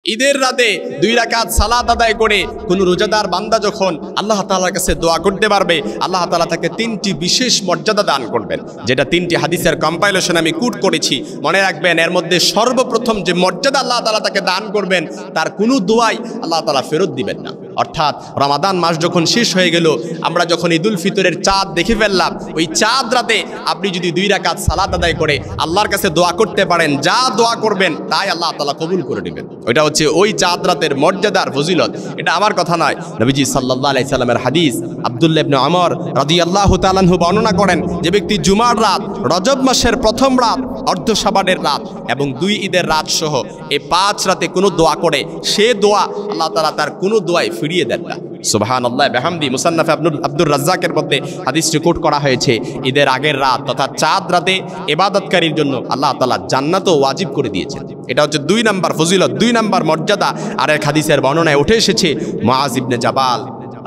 ঈদের রাতে 2 রাকাত সালাত আদায় করে কোন রোজাদার বান্দা যখন আল্লাহ তাআলার কাছে দোয়া করতে পারবে, আল্লাহ তাআলা তাকে 3টি বিশেষ মর্যাদা দান করবেন, যেটা 3টি হাদিসের কম্পাইলেশন আমি কোট করেছি। মনে রাখবেন, এর মধ্যে সর্বপ্রথম যে মর্যাদা আল্লাহ তাআলা তাকে দান করবেন, তার কোনো দোয়াই আল্লাহ তাআলা ফেরত দিবেন না। অর্থাৎ রমাদান মাস যখন শেষ হয়ে গেল, আমরা যখন ঈদুল ফিতরের চাঁদ দেখে ফেললাম, ওই চাঁদ রাতে আপনি যদি 2 রাকাত সালাত আদায় করে আল্লাহর কাছে দোয়া করতে পারেন, যা দোয়া করবেন তাই আল্লাহ তাআলা কবুল করে নেবেন। ওইটা হচ্ছে ওই চাঁদ রাতের মর্যাদার ফজিলত। এটা আমার কথা নয়, নবীজি সাল্লাল্লাহু আলাইহি সাল্লামের হাদিস। আব্দুল্লাহ ইবনে ওমর রাদিয়াল্লাহু তাআলা আনহু বর্ণনা করেন, যে ব্যক্তি জুমার রাত, রজব মাসের প্রথম রাত, অর্ধ শাবানের রাত এবং 2 ঈদের রাত সহ এই 5 রাতে কোনো দোয়া করে, সে দোয়া আল্লাহ তাআলা তার কোনো দোয়াই ফিরিয়ে দেন না। সুবহানাল্লাহ বিহামদি। মুসান্নাফ আব্দুর রাজ্জাকের মধ্যে হাদিসটি কোট করা হয়েছে, ঈদের আগের রাত তথা চাঁদ রাতে ইবাদতকারীর জন্য আল্লাহ তাআলা জান্নাতও ওয়াজিব করে দিয়েছেন। এটা হচ্ছে 2 নাম্বার ফজিলত, 2 নাম্বার মর্যাদা। আর এক হাদিসের বর্ণনায় উঠে এসেছে, মুআজ ইবনে জাবাল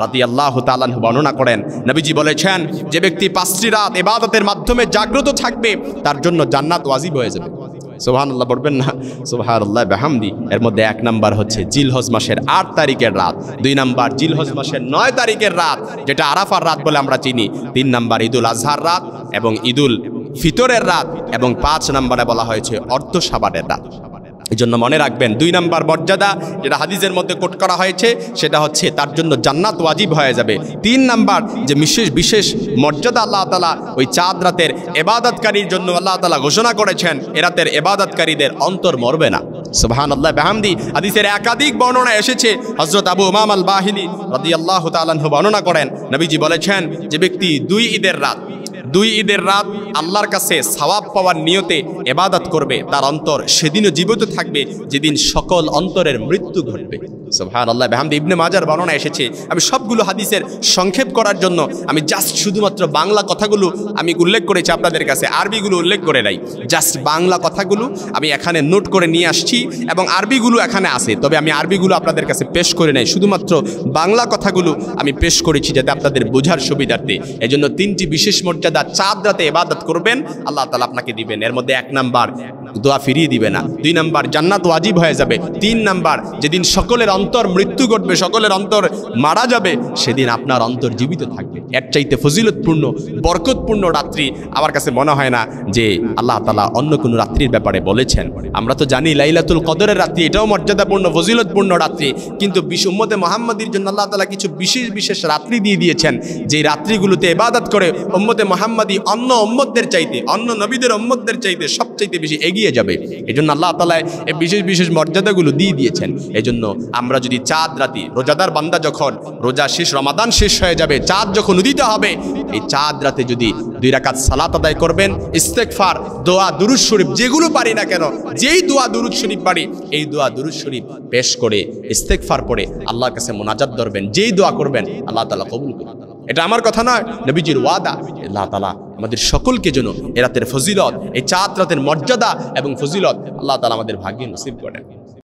রাদিয়াল্লাহু তাআলা আনহু বর্ণনা করেন, নবীজি বলেছেন, যে ব্যক্তি 5টি রাত ইবাদতের মাধ্যমে জাগ্রত থাকবে, তার জন্য জান্নাত ওয়াজিব হয়ে যাবে। সুবহানাল্লাহ পড়বেন না? সুবহানাল্লাহ বিহামদি। এর মধ্যে 1 নাম্বার হচ্ছে জিলহজ মাসের 8 তারিখের রাত, 2 নাম্বার জিলহজ মাসের 9 তারিখের রাত, যেটা আরাফার রাত বলে আমরা চিনি, 3 নাম্বার ঈদুল আজহার রাত এবং ঈদুল ফিতরের রাত, এবং 5 নাম্বারে বলা হয়েছে অর্ধ শাবানের রাত। এই জন্য মনে রাখবেন, 2 নাম্বার মর্যাদা যেটা হাদিসের মধ্যে কোট করা হয়েছে, সেটা হচ্ছে তার জন্য জান্নাত ওয়াজিব হয়ে যাবে। 3 নাম্বার যে বিশেষ মর্যাদা আল্লাহ তাআলা ওই চাঁদ রাতের ইবাদতকারীর জন্য আল্লাহ তাআলা ঘোষণা করেছেন, এ রাতের ইবাদতকারীদের অন্তর মরবে না। সুবহানাল্লাহ বিহামদি। হাদিসের একাধিক বর্ণনা এসেছে। হযরত আবু উমামা আল বাহিলি রাদিয়াল্লাহু তাআলা আনহু বর্ণনা করেন, নবীজি বলেছেন, যে ব্যক্তি 2 ঈদের রাত আল্লাহর কাছে সওয়াব পাওয়ার নিয়তে ইবাদত করবে, তার অন্তর সেদিনও জীবিত থাকবে যেদিন সকল অন্তরের মৃত্যু ঘটবে। সুবহানাল্লাহ বিহামদি। ইবনে মাজার বর্ণনা এসেছে। আমি সবগুলো হাদিসের সংক্ষেপ করার জন্য আমি জাস্ট শুধুমাত্র বাংলা কথাগুলো আমি উল্লেখ করেছি আপনাদের কাছে, আরবিগুলো উল্লেখ করে নাই। জাস্ট বাংলা কথাগুলো আমি এখানে নোট করে নিয়ে আসছি এবং আরবিগুলো এখানে আছে, তবে আমি আরবিগুলো আপনাদের কাছে পেশ করে নাই, শুধুমাত্র বাংলা কথাগুলো আমি পেশ করেছি যাতে আপনাদের বোঝার সুবিধার্থে। এজন্য 3টি বিশেষ মর্যাদা চাঁদ রাতে ইবাদত করবেন, আল্লাহ তাআলা আপনাকে দিবেন। এর মধ্যে 1 নাম্বার দোয়া ফিরিয়ে দিবে না, 2 নাম্বার জান্নাত ওয়াজিব হয়ে যাবে, 3 নাম্বার যেদিন সকলের অন্তর মৃত্যু ঘটবে, সকলের অন্তর মারা যাবে, সেদিন আপনার অন্তর জীবিত থাকবে। এর চাইতে ফজিলতপূর্ণ বরকতপূর্ণ রাত্রি আমার কাছে মনে হয় না যে আল্লাহ তাআলা অন্য কোনো রাত্রির ব্যাপারে বলেছেন। আমরা তো জানি লাইলাতুল কদরের রাত্রি, এটাও মর্যাদাপূর্ণ ফজিলতপূর্ণ রাত্রি, কিন্তু উম্মতে মুহাম্মাদির জন্য আল্লাহ তাআলা কিছু বিশেষ রাত্রি দিয়ে দিয়েছেন, যে রাত্রিগুলোতে ইবাদত করে উম্মতে মুহাম্মাদি অন্য উম্মতদের চাইতে, অন্য নবীদের উম্মতদের চাইতে সবচাইতে বেশি এগিয়ে যাবে। এজন্য আল্লাহ তাআলা এই বিশেষ মর্যাদাগুলো দিয়ে দিয়েছেন। এজন্য আমরা যদি চাঁদ রাতে, রোজাদার বান্দা যখন রোজা শেষ, রমাদান শেষ হয়ে যাবে, চাঁদ যখন উদিত হবে, এই চাঁদ রাতে যদি 2 রাকাত সালাত আদায় করবেন, ইস্তেগফার, দোয়া, দুরূদ শরীফ যেগুলো পারি না কেন, যেই দোয়া দুরূদ শরীফ পারি, এই দোয়া দুরূদ শরীফ পেশ করে ইস্তেগফার পড়ে আল্লাহর কাছে মোনাজাত ধরবেন, যেই দোয়া করবেন আল্লাহ তাআলা কবুল করবেন। এটা আমার কথা নয়, নবীজির ওয়াদা। আল্লাহ তাআলা আমাদের সকলকে যেন এ রাতের ফজিলত, এই চাঁদ রাতের মর্যাদা এবং ফজিলত আল্লাহ তাআলা আমাদের ভাগ্যে নসিব করেন।